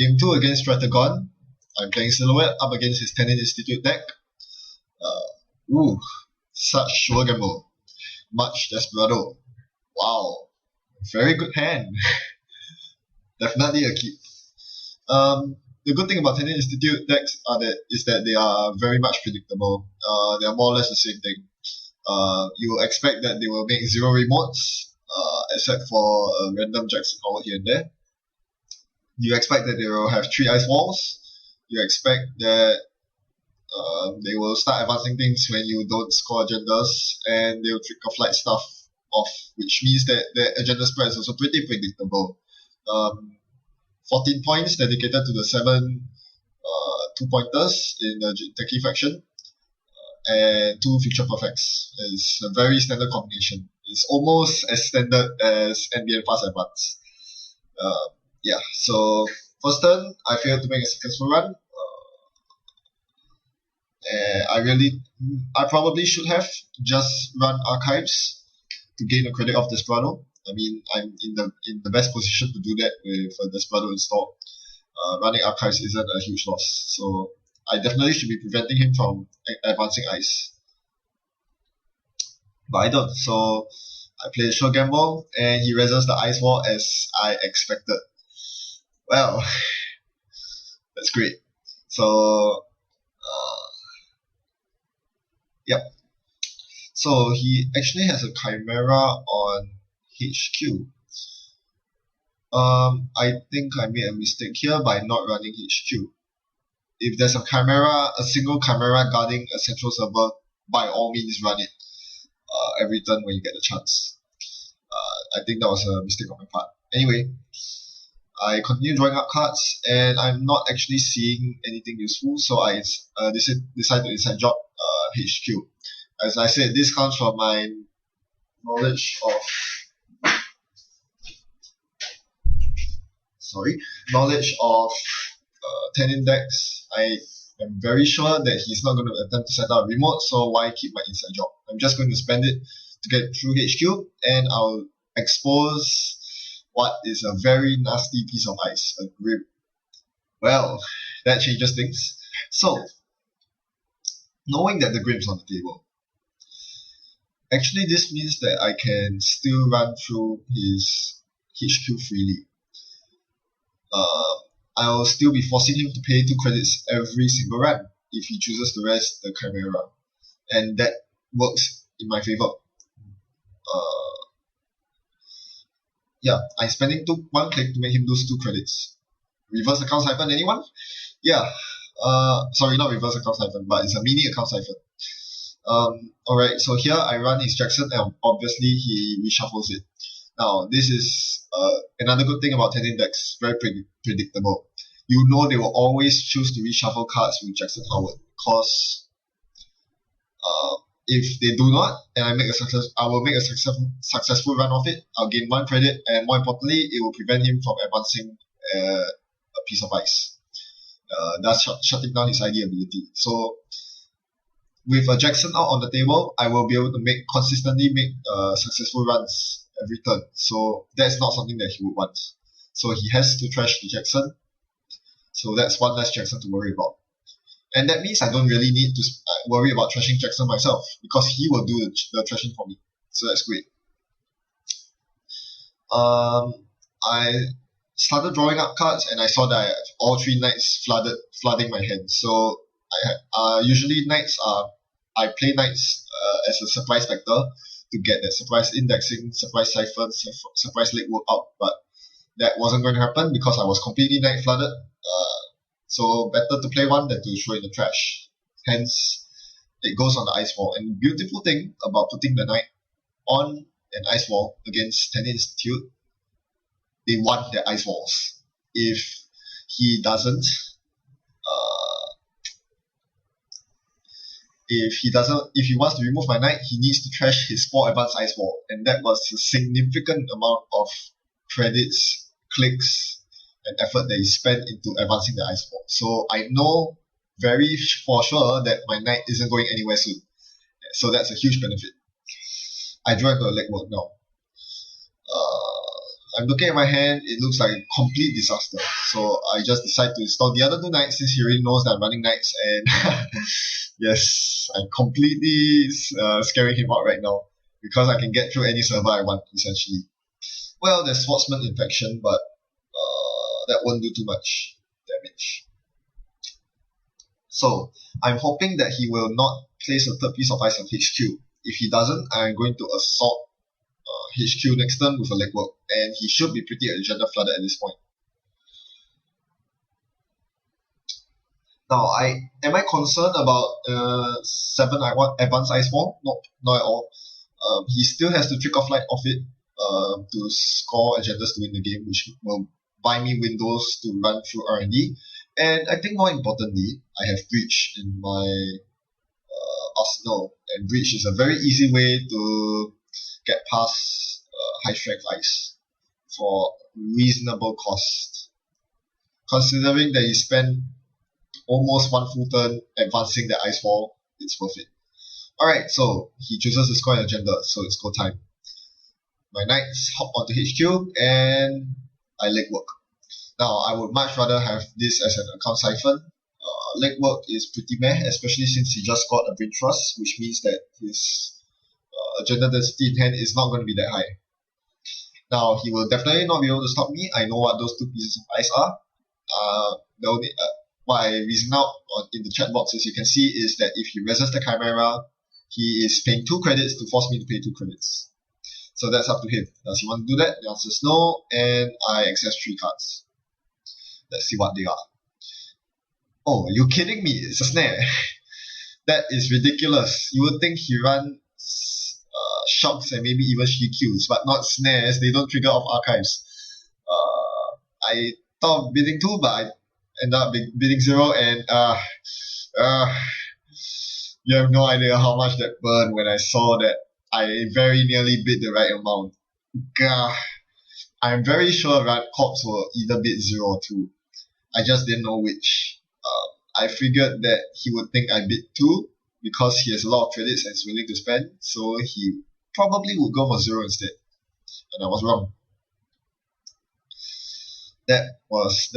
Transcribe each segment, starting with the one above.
Game 2 against Stratagon. I'm playing Silhouette up against his Tennin Institute deck. Such sure gamble. Much Desperado. Wow. Very good hand. Definitely a keep. The good thing about Tennin Institute decks is that they are very much predictable. They are more or less the same thing. You will expect that they will make 0 remotes, except for a random Jackson Howard here and there. You expect that they will have 3 ice walls. You expect that they will start advancing things when you don't score agendas, and they will trick a flight stuff off, which means that the agenda spread is also pretty predictable. 14 points dedicated to the 7 2-pointers in the Techie faction, and 2 Future Perfects. It's a very standard combination. It's almost as standard as NBN Fast Advance. So first turn, I failed to make a successful run. I probably should have just run Archives to gain a credit off Desperado. I mean, I'm in the best position to do that with Desperado installed. Running Archives isn't a huge loss, so I definitely should be preventing him from advancing ice. But I don't, so I play a short gamble, and he reses the ice wall as I expected. Well, that's great. So, yep. So he actually has a Chimera on HQ. I think I made a mistake here by not running HQ. If there's a single Chimera guarding a central server, by all means run it every turn when you get the chance. I think that was a mistake on my part. Anyway, I continue drawing up cards, and I'm not actually seeing anything useful, so I decide to inside job HQ. As I said, this comes from my knowledge of Tennin decks. I am very sure that he's not going to attempt to set out a remote, so why keep my inside job? I'm just going to spend it to get through HQ, and I'll expose what is a very nasty piece of ice, a grip. Well, that changes things. So, knowing that the grip's on the table, actually this means that I can still run through his HQ freely. I'll still be forcing him to pay 2 credits every single run if he chooses to rest the Chimera, and that works in my favor. I'm spending 1 click to make him lose 2 credits. Reverse account siphon, anyone? Sorry, not reverse account siphon, but it's a mini account siphon. Alright, so here I run his Jackson, and obviously he reshuffles it. Now, this is another good thing about Tennin decks, very predictable. You know they will always choose to reshuffle cards with Jackson Howard, because if they do not, and I will make a successful run of it, I'll gain 1 credit, and more importantly, it will prevent him from advancing a piece of ice, thus shutting down his ID ability. So, with a Jackson out on the table, I will be able to consistently make successful runs every turn. So that's not something that he would want. So he has to trash the Jackson. So that's 1 less Jackson to worry about. And that means I don't really need to worry about trashing Jackson myself, because he will do the trashing for me. So that's great. I started drawing up cards, and I saw that I have all 3 knights flooding my hand. So usually I play knights as a surprise vector to get that surprise indexing, surprise siphon, surprise legwork out, but that wasn't going to happen because I was completely knight flooded. So better to play 1 than to throw in the trash. Hence, it goes on the ice wall. And the beautiful thing about putting the knight on an ice wall against Tennin Institute, they want their ice walls. If he doesn't, if he wants to remove my knight, he needs to trash his 4 advanced ice wall, and that was a significant amount of credits, clicks, and effort that he spent into advancing the ice wall. So I know very for sure that my knight isn't going anywhere soon. So that's a huge benefit. I draw into a legwork now. I'm looking at my hand, it looks like a complete disaster. So I just decide to install the other 2 knights since he already knows that I'm running knights, and yes, I'm completely scaring him out right now because I can get through any server I want, essentially. Well, there's Swordsman Infection, but that won't do too much damage. So I'm hoping that he will not place a third piece of ice on HQ. If he doesn't, I'm going to assault HQ next turn with a Legwork, and he should be pretty agenda flooded at this point. Now, am I concerned about 7 advanced ice wall? Nope, not at all. He still has to trick off light off it to score agendas to win the game, which will buy me windows to run through R&D. And I think more importantly, I have Breach in my arsenal, and Breach is a very easy way to get past high strength ice for reasonable cost. Considering that he spent almost 1 full turn advancing the ice wall, it's worth it. Alright, so he chooses to score an agenda, so it's go time. My knights hop onto HQ and I Legwork. Now, I would much rather have this as an account siphon. Legwork is pretty meh, especially since he just got a Brain Trust, which means that his agenda density in hand is not going to be that high. Now, he will definitely not be able to stop me. I know what those 2 pieces of ice are. What I reason out in the chat box, as you can see, is that if he resists the Chimera, he is paying 2 credits to force me to pay 2 credits. So that's up to him. Does he want to do that? The answer is no, and I access 3 cards. Let's see what they are. Oh, are you kidding me? It's a snare. That is ridiculous. You would think he runs shocks and maybe even GQs, but not snares. They don't trigger off archives. I thought of bidding 2, but I ended up bidding 0, and you have no idea how much that burned when I saw that I very nearly bid the right amount. Gah. I'm very sure Rat Corps will either bid 0 or 2. I just didn't know which. I figured that he would think I bid 2 because he has a lot of credits and is willing to spend, so he probably would go for 0 instead. And I was wrong. That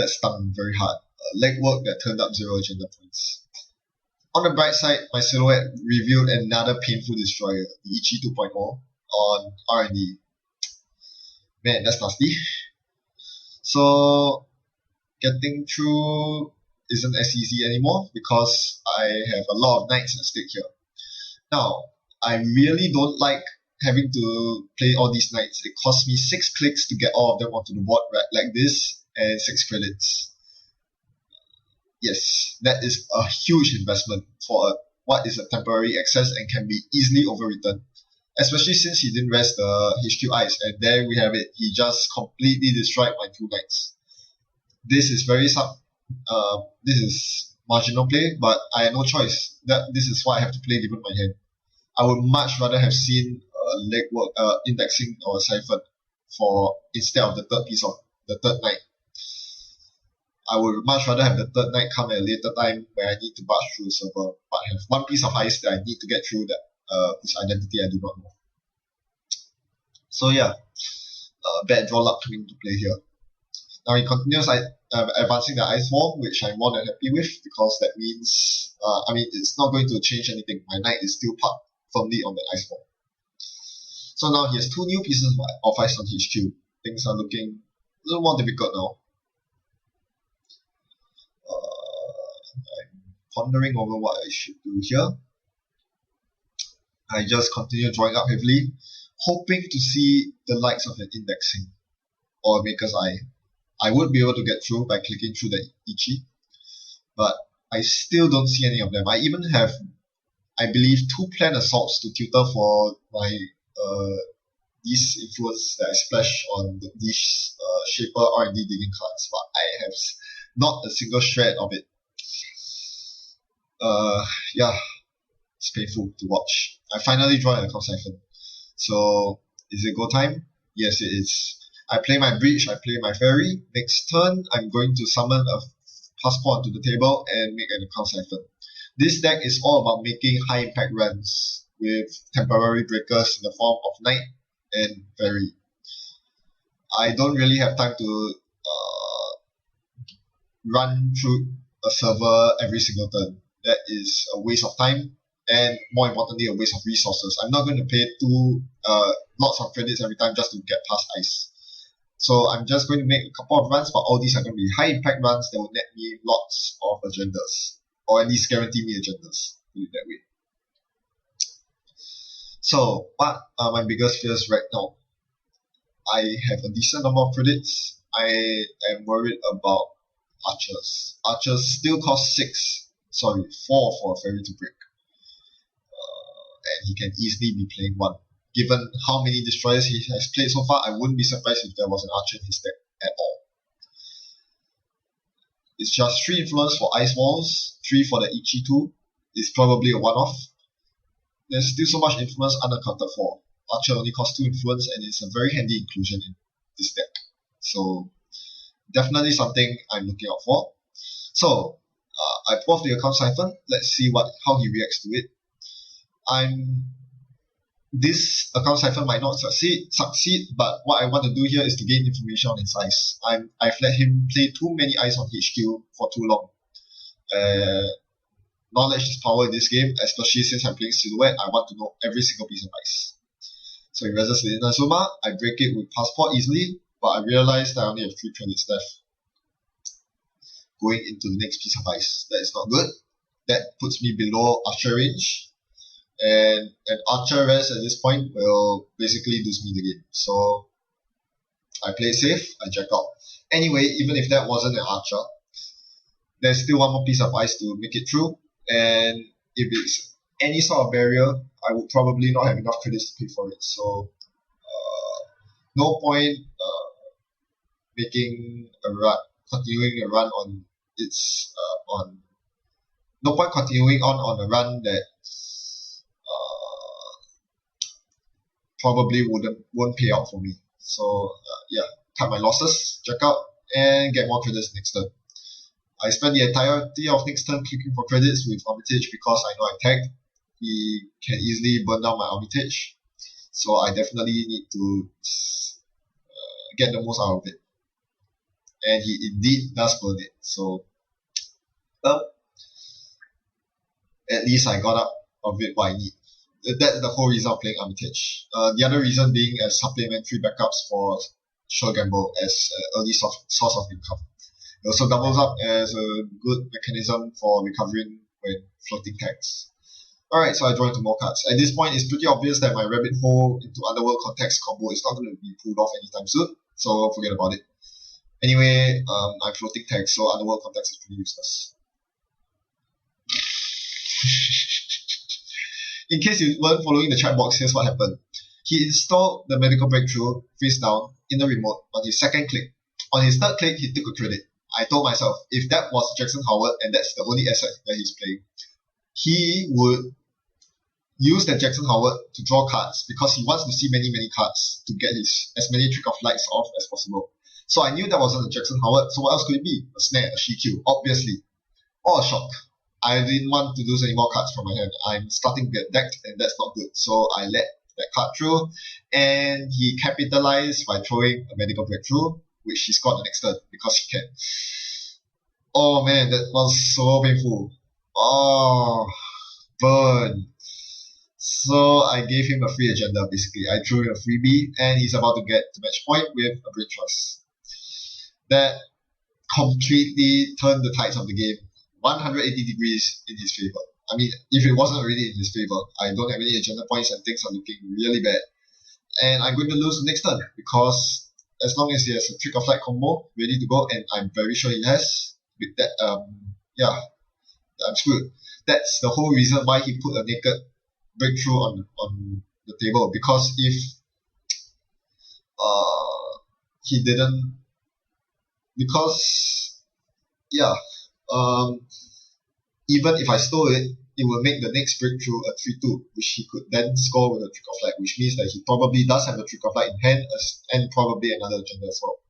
stung very hard. Legwork that turned up 0 agenda points. On the bright side, my silhouette revealed another painful destroyer, the Ichi 2.0, on R&D. Man, that's nasty. So, getting through isn't as easy anymore because I have a lot of knights at stake here. Now, I really don't like having to play all these knights. It costs me 6 clicks to get all of them onto the board right like this, and 6 credits. Yes, that is a huge investment for what is a temporary access and can be easily overwritten. Especially since he didn't rest the HQ ice, and there we have it. He just completely destroyed my 2 knights. This is this is marginal play, but I had no choice. This is what I have to play given my hand. I would much rather have seen Legwork indexing or siphon instead of the third knight. I would much rather have the third knight come at a later time where I need to barge through the server, but I have 1 piece of ice that I need to get through that whose identity I do not know. So yeah, bad draw luck coming into play here. Now he continues advancing the ice wall, which I'm more than happy with because that means, it's not going to change anything. My knight is still parked firmly on the ice wall. So now he has 2 new pieces of ice on HQ. Things are looking a little more difficult now. I'm pondering over what I should do here. I just continue drawing up heavily, hoping to see the likes of an indexing or a maker's eye. I would be able to get through by clicking through the Ichi, but I still don't see any of them. I even have, I believe, 2 planned assaults to tutor for my these influence that I splash on these Shaper R&D digging cards, but I have not a single shred of it. Yeah, it's painful to watch. I finally draw an account siphon. So, is it go time? Yes, it is. I play my Breach, I play my Fairy. Next turn, I'm going to summon a passport onto the table and make an account siphon. This deck is all about making high impact runs with temporary breakers in the form of Knight and Fairy. I don't really have time to run through a server every single turn. That is a waste of time and more importantly a waste of resources. I'm not going to pay lots of credits every time just to get past ice. So I'm just going to make a couple of runs, but all these are going to be high impact runs that will net me lots of agendas, or at least guarantee me agendas, put it that way. So what are my biggest fears right now? I have a decent number of credits. I am worried about archers. Archers still cost 4 for a fairy to break. And he can easily be playing 1. Given how many destroyers he has played so far, I wouldn't be surprised if there was an archer in his deck at all. It's just 3 influence for ice walls, 3 for the Ichi 2. It's probably a one-off. There's still so much influence unaccounted for. Archer only costs 2 influence and it's a very handy inclusion in this deck. So definitely something I'm looking out for. So I pull off the account siphon. Let's see how he reacts to it. This account siphon might not succeed, but what I want to do here is to gain information on his ice. I've let him play too many ice on HQ for too long. Knowledge is power in this game, especially since I'm playing Silhouette. I want to know every single piece of ice. So he reses the Inazuma. I break it with Passport easily, but I realized I only have 3 credits left. Going into the next piece of ice. That is not good. That puts me below Archer range. And an Archer res at this point will basically lose me the game. So I play it safe, I check out. Anyway, even if that wasn't an Archer, there's still one more piece of ice to make it through. And if it's any sort of barrier, I would probably not have enough credits to pay for it. So no point continuing a run on no point continuing on a run that probably won't pay out for me. So cut my losses, check out, and get more credits next turn. I spent the entirety of next turn clicking for credits with Armitage because I know I tagged. He can easily burn down my Armitage. So I definitely need to get the most out of it. And he indeed does burn it. So at least I got out of it what I need. That's the whole reason of playing Armitage. The other reason being as supplementary backups for Sure Gamble as early source of income. It also doubles up as a good mechanism for recovering when floating tags. Alright, so I draw into more cards. At this point, it's pretty obvious that my rabbit hole into Underworld Context combo is not going to be pulled off anytime soon, so forget about it. Anyway, I'm floating tags, so Underworld Context is pretty useless. In case you weren't following the chat box, here's what happened. He installed the Medical Breakthrough face down in the remote on his second click. On his third click, he took a credit. I told myself, if that was Jackson Howard and that's the only asset that he's playing, he would use that Jackson Howard to draw cards because he wants to see many cards to get as many Trick of Lights off as possible. So I knew that wasn't a Jackson Howard, so what else could it be? A snare, a Shikyu, obviously. Or a shock. I didn't want to lose any more cards from my hand. I'm starting to get decked and that's not good. So I let that card through and he capitalized by throwing a Medical Breakthrough, which he scored the next turn because he can. Oh man, that was so painful. Oh, burn. So I gave him a free agenda basically. I threw him a freebie and he's about to get to match point with a Brain Trust. That completely turned the tides of the game 180 degrees in his favor. I mean, if it wasn't already in his favor, I don't have any agenda points and things are looking really bad. And I'm going to lose the next turn because as long as he has a Trick of Light combo ready to go, and I'm very sure he has, with that, I'm screwed. That's the whole reason why he put a naked breakthrough on the table, because if he didn't, because even if I stole it, it will make the next breakthrough a 3-2, which he could then score with a Trick of Light, which means that he probably does have a Trick of Light in hand and probably another agenda as well.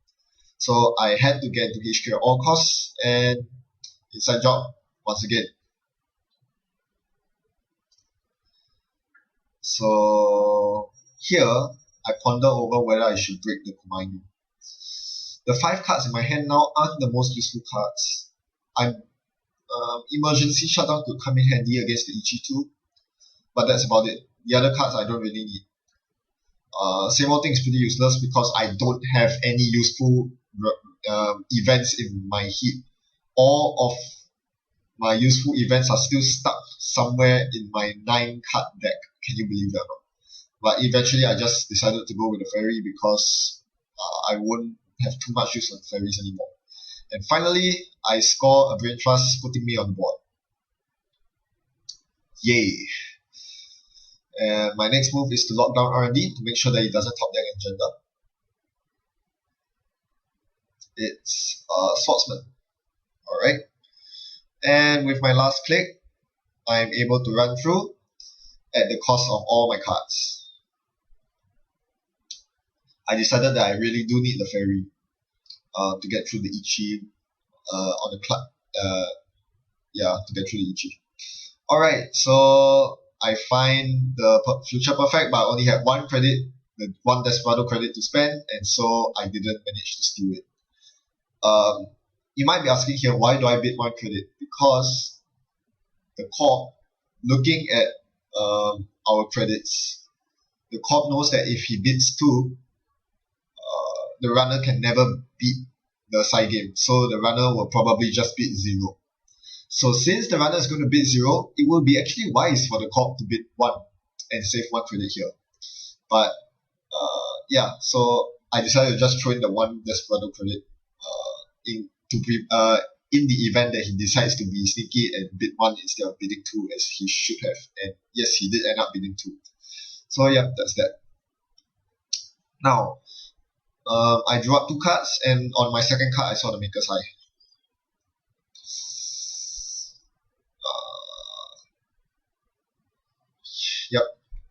So I had to get into HQ at all costs, and inside job once again. So here, I ponder over whether I should break the Kumainu. The 5 cards in my hand now aren't the most useful cards. Emergency Shutdown could come in handy against the Ichi too, but that's about it. The other cards I don't really need. Same old thing is pretty useless because I don't have any useful events in my heap. All of my useful events are still stuck somewhere in my 9 card deck. Can you believe that or not? But eventually I just decided to go with the fairy because I won't have too much use of fairies anymore. And finally, I score a Brain Trust, putting me on board. Yay! And my next move is to lock down R&D to make sure that he doesn't top deck Agenda. It's Swordsman. Alright. And with my last click, I'm able to run through at the cost of all my cards. I decided that I really do need the fairy to get through the Ichi on the club. To get through the Ichi. Alright, so I find the future perfect, but I only had 1 credit, the 1 Desperado credit to spend, and so I didn't manage to steal it. You might be asking here, why do I bid 1 credit? Because the corp, looking at our credits, the corp knows that if he bids 2, the runner can never beat the side game. So the runner will probably just bid 0. So since the runner is going to bid 0, it will be actually wise for the corp to bid 1 and save 1 credit here. But so I decided to just throw in the 1 Desperado credit in the event that he decides to be sneaky and bid 1 instead of bidding 2 as he should have. And yes, he did end up bidding 2. So yeah, that's that. Now, I drew up 2 cards, and on my second card I saw the Maker's Eye.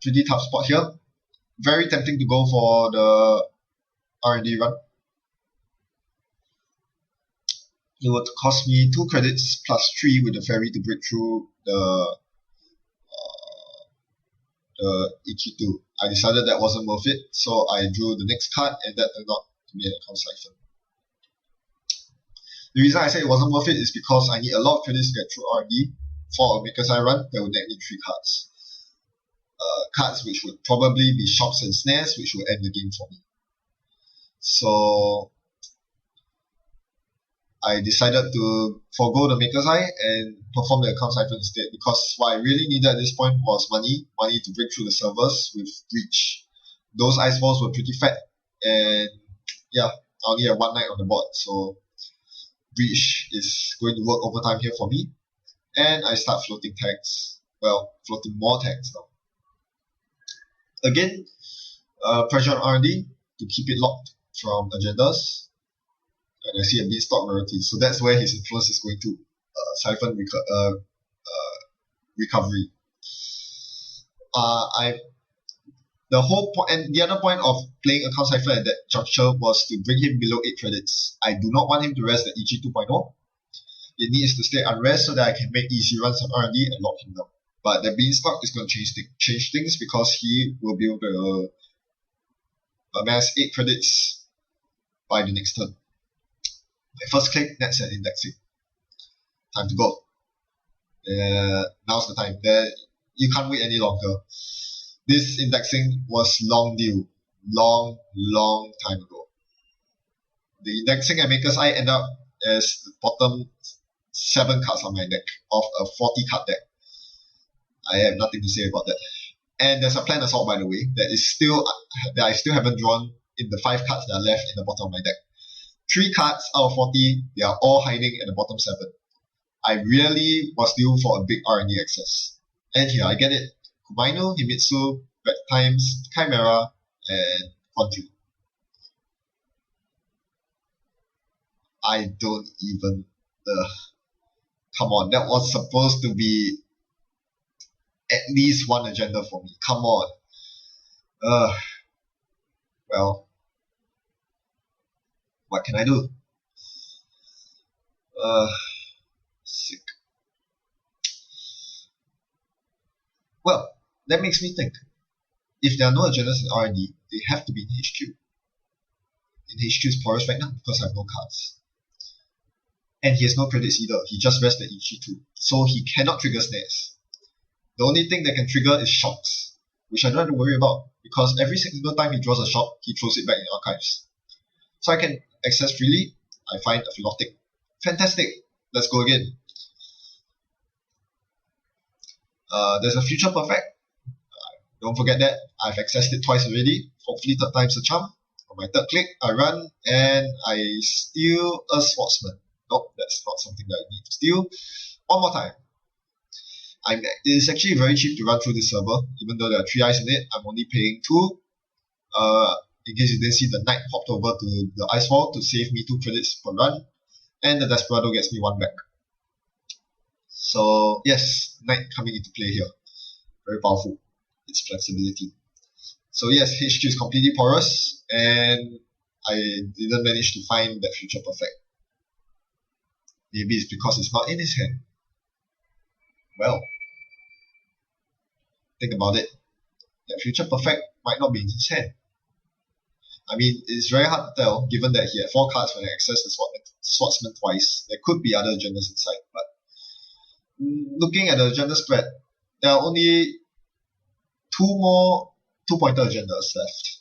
Pretty tough spot here. Very tempting to go for the R&D run. It would cost me 2 credits plus 3 with the fairy to break through the Ichi2. I decided that wasn't worth it, so I drew the next card, and that turned out to be an account cipher. The reason I said it wasn't worth it is because I need a lot of credits to get through R&D. For a Maker's Eye run, that would net me 3 cards. Cards which would probably be shocks and snares, which would end the game for me. So I decided to forego the Maker's Eye and perform the account cipher instead, because what I really needed at this point was money to break through the servers with Breach. Those ice balls were pretty fat, and yeah, I only have 1 night on the board, so Breach is going to work overtime here for me, and I start floating tags. Well, floating more tags now. Again, pressure on R&D to keep it locked from agendas. And I see a beanstalk rarity, so that's where his influence is going to siphon recovery. The whole point, and the other point of playing account cipher at that juncture was to bring him below 8 credits. I do not want him to rest the Ichi 2.0. It needs to stay unrest so that I can make easy runs on R&D and lock him down. But the beanstalk is going to change things because he will be able to amass 8 credits by the next turn. My first click, that's an indexing. Time to go. Now's the time. You can't wait any longer. This indexing was long due. Long time ago. The indexing at Maker's Eye ended up as the bottom 7 cards on my deck of a 40 card deck. I have nothing to say about that. And there's a Planned Assault, by the way, that I still haven't drawn in the 5 cards that are left in the bottom of my deck. 3 cards out of 40, they are all hiding at the bottom 7. I really was due for a big R&D access. And here, I get it. Kumainu, Himitsu, Red Times, Chimera, and Conju. I don't even... come on, that was supposed to be at least 1 agenda for me. Come on. Well, what can I do? Sick. Well, that makes me think. If there are no agendas in R&D, they have to be in HQ. in HQ's porous right now because I have no cards. And he has no credits either. He just rests at EG2. So he cannot trigger snares. The only thing that can trigger is shocks, which I don't have to worry about because every single time he draws a shock, he throws it back in archives. So I can access freely. I find a Philotic. Fantastic. Let's go again. There's a Future Perfect. Don't forget that. I've accessed it twice already. Hopefully third time's a charm. On my third click, I run and I steal a Swordsman. Nope, that's not something that I need to steal. One more time. It's actually very cheap to run through this server, even though there are 3 eyes in it. I'm only paying 2. In case you didn't see, the Knight hopped over to the Ice Wall to save me 2 credits per run, and the Desperado gets me 1 back. So yes, Knight coming into play here. Very powerful. Its flexibility. So yes, HQ is completely porous, and I didn't manage to find that Future Perfect. Maybe it's because it's not in his hand. Well, think about it. That Future Perfect might not be in his hand. I mean, it's very hard to tell, given that he had 4 cards when I accessed the Swordsman twice. There could be other agendas inside, but looking at the agenda spread, there are only 2 more 2-pointer agendas left.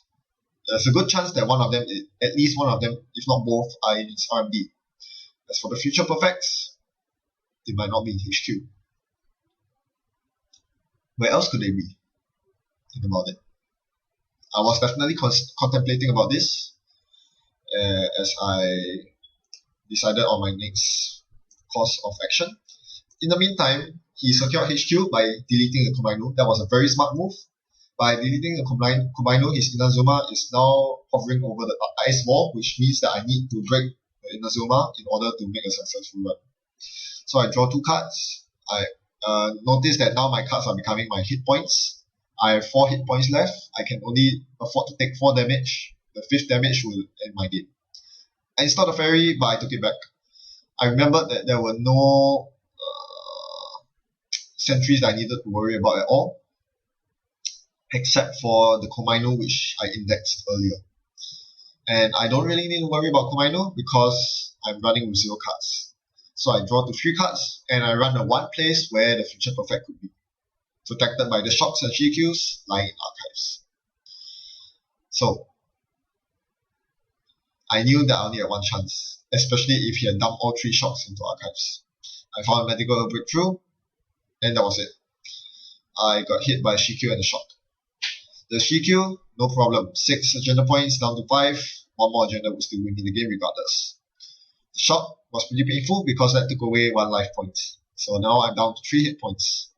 There's a good chance that one of them, at least one of them, if not both, are in his RMD. As for the Future Perfects, they might not be in HQ. Where else could they be? Think about it. I was definitely contemplating about this as I decided on my next course of action. In the meantime, he secured HQ by deleting the Komainu. That was a very smart move. By deleting the Komainu, his Inazuma is now hovering over the ice wall, which means that I need to break the Inazuma in order to make a successful run. So I draw 2 cards. I notice that now my cards are becoming my hit points. I have 4 hit points left. I can only afford to take 4 damage. The 5th damage will end my game. I installed a fairy, but I took it back. I remembered that there were no sentries that I needed to worry about at all, except for the Komainu, which I indexed earlier. And I don't really need to worry about Komainu because I'm running with 0 cards. So I draw to 3 cards, and I run the one place where the Future Perfect could be. Protected by the shocks and GQs, lying in archives. So, I knew that I only had 1 chance, especially if he had dumped all 3 shocks into archives. I found a medical breakthrough, and that was it. I got hit by a GQ and a shock. The GQ, no problem. 6 agenda points down to 5. 1 more agenda would still win me the game regardless. The shock was pretty painful because that took away 1 life point. So now I'm down to 3 hit points.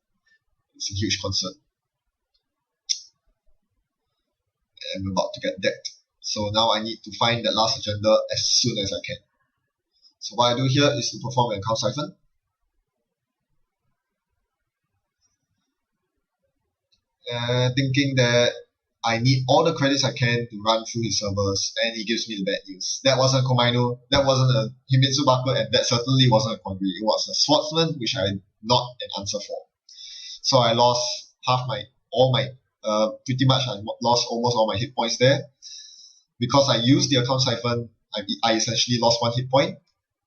It's a huge concern. I'm about to get decked. So now I need to find that last agenda as soon as I can. So what I do here is to perform an account siphon. Thinking that I need all the credits I can to run through his servers, and he gives me the bad news. That wasn't a Komainu, that wasn't a Himitsu Baku, and that certainly wasn't a Quandary. It was a Swordsman, which I had not an answer for. So I lost pretty much I lost almost all my hit points there. Because I used the account siphon, I essentially lost 1 hit point,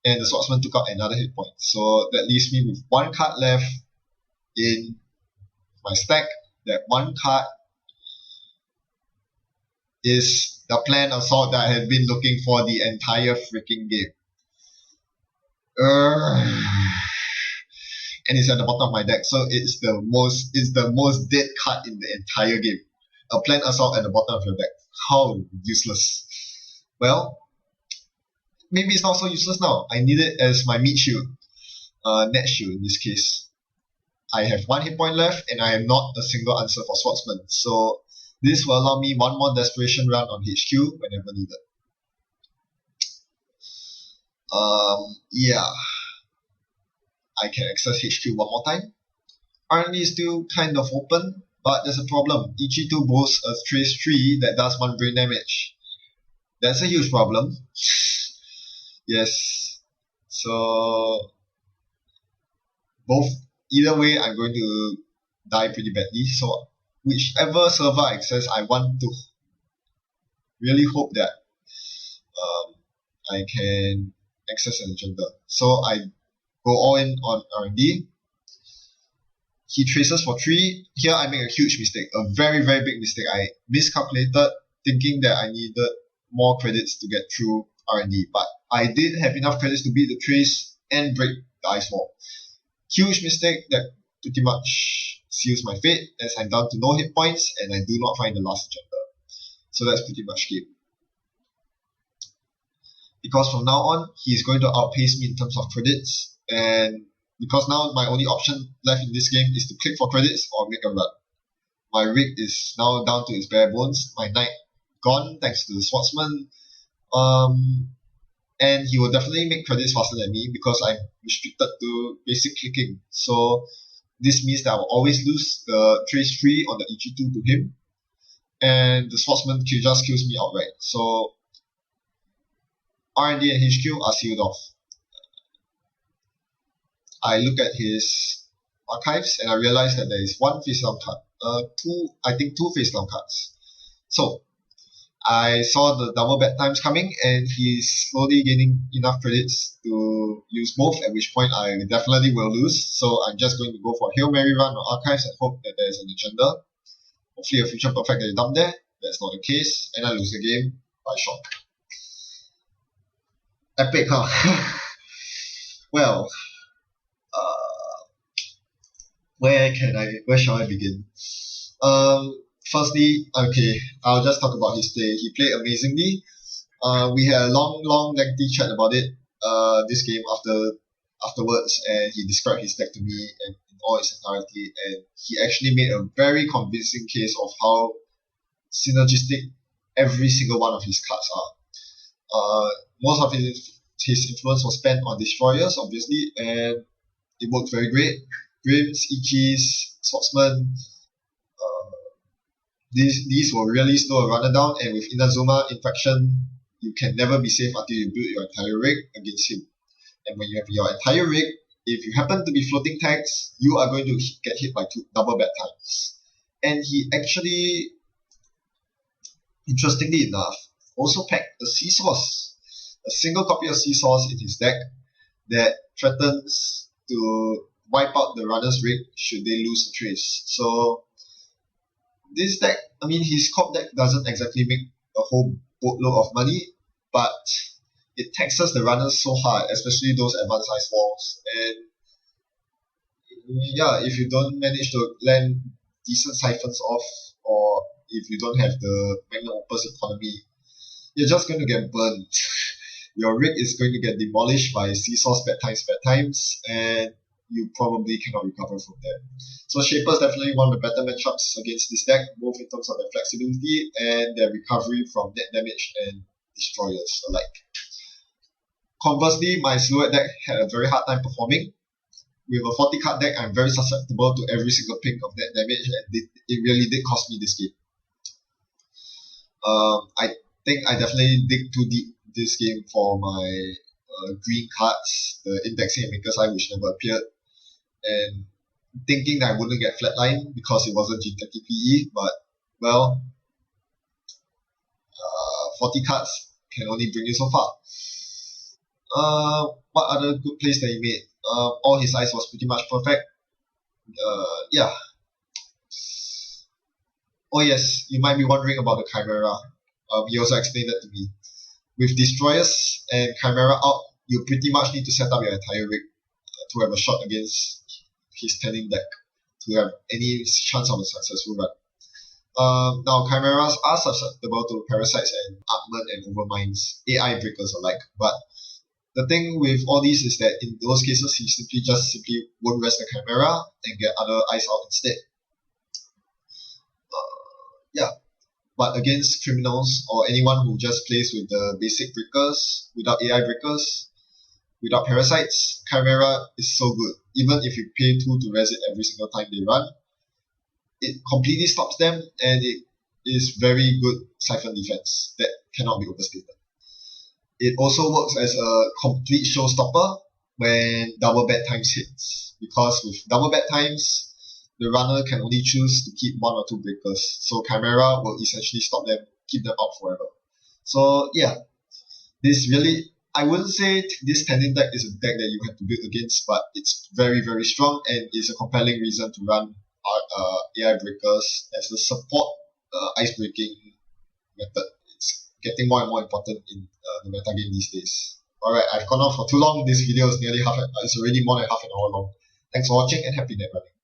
and the Swordsman took out another hit point. So that leaves me with 1 card left in my stack. That 1 card is the planned assault that I have been looking for the entire freaking game. And it's at the bottom of my deck, so it's the most dead card in the entire game. A planned assault at the bottom of your deck. How useless. Well, maybe it's not so useless now. I need it as my meat shield. Net shield in this case. I have 1 hit point left, and I am not a single answer for Swordsman. So this will allow me 1 more desperation run on HQ whenever needed. Yeah. I can access HQ 1 more time. RND is still kind of open, but there's a problem. EG2 boasts a trace tree that does 1 brain damage. That's a huge problem. Yes. So either way, I'm going to die pretty badly. So whichever server I access, I want to really hope that I can access an agenda. So I go all in on R&D. He traces for 3. Here I make a huge mistake, a very, very big mistake. I miscalculated, thinking that I needed more credits to get through R&D. But I did have enough credits to beat the trace and break the ice wall. Huge mistake that pretty much seals my fate, as I'm down to no hit points and I do not find the last agenda. So that's pretty much game. Because from now on, he's going to outpace me in terms of credits, and because now my only option left in this game is to click for credits or make a run. My rig is now down to its bare bones, my knight gone thanks to the swordsman, and he will definitely make credits faster than me because I'm restricted to basic clicking. So this means that I will always lose the trace 3 on the EG2 to him, and the swordsman just kills me outright. So R&D and HQ are sealed off. I look at his archives and I realize that there is 1 face down card. Two face down cards. So I saw the double bad times coming and he's slowly gaining enough credits to use both, at which point I definitely will lose. So I'm just going to go for a Hail Mary run on archives and hope that there is an agenda. Hopefully a future perfect that is dumped there. That's not the case, and I lose the game by shock. Epic, huh? Well, where shall I begin? Firstly, okay, I'll just talk about his play. He played amazingly. We had a long, lengthy chat about it. This game afterwards, and he described his deck to me in all its entirety, and he actually made a very convincing case of how synergistic every single one of his cards are. Most of his influence was spent on destroyers, obviously, and it worked very great. Grims, Ichis, Swordsman, these will really slow a runner down, and with Inazuma Infection, you can never be safe until you build your entire rig against him. And when you have your entire rig, if you happen to be floating tags, you are going to get hit by 2 double bad times. And he actually, interestingly enough, also packed a Sea Source, a single copy of Sea Source in his deck that threatens to wipe out the runner's rig should they lose the trace. So this deck, his comp deck doesn't exactly make a whole boatload of money, but it taxes the runners so hard, especially those advanced ice walls. And yeah, if you don't manage to land decent siphons off, or if you don't have the magnum opus economy, you're just going to get burned. Your rig is going to get demolished by Seesaw's bad times, and you probably cannot recover from that. So Shaper is definitely one of the better matchups against this deck, both in terms of their flexibility and their recovery from net damage and destroyers alike. Conversely, my Silhouette deck had a very hard time performing. With a 40 card deck, I'm very susceptible to every single ping of net damage, and it really did cost me this game. I think I definitely dig too deep this game for my green cards, the Indexing and Maker's Eye, which never appeared, and thinking that I wouldn't get flatline because it wasn't Jinteki PE, but well, 40 cards can only bring you so far. What other good plays that he made? All his eyes was pretty much perfect. Yeah. Oh yes, you might be wondering about the Chimera. He also explained that to me. With Destroyers and Chimera out, you pretty much need to set up your entire rig to have a shot against his Tennin deck, to have any chance of a successful run. Now, Chimeras are susceptible to Parasites and Artment and Overminds, AI breakers alike, but the thing with all these is that in those cases, he simply won't rest the Chimera and get other eyes out instead. Yeah. But against criminals or anyone who just plays with the basic breakers, without AI breakers, without parasites, Chimera is so good. Even if you pay 2 to res it every single time they run, it completely stops them, and it is very good siphon defense that cannot be overstated. It also works as a complete showstopper when double bad times hits, because with double bad times, the runner can only choose to keep 1 or 2 breakers, so Chimera will essentially stop them, keep them out forever. So yeah, This really, I wouldn't say this Tennin deck is a deck that you have to build against, but it's very, very strong and is a compelling reason to run AI breakers as a support ice breaking method. It's getting more and more important in the meta game these days. Alright, I've gone on for too long. This video is nearly it's already more than half an hour long. Thanks for watching and happy net running.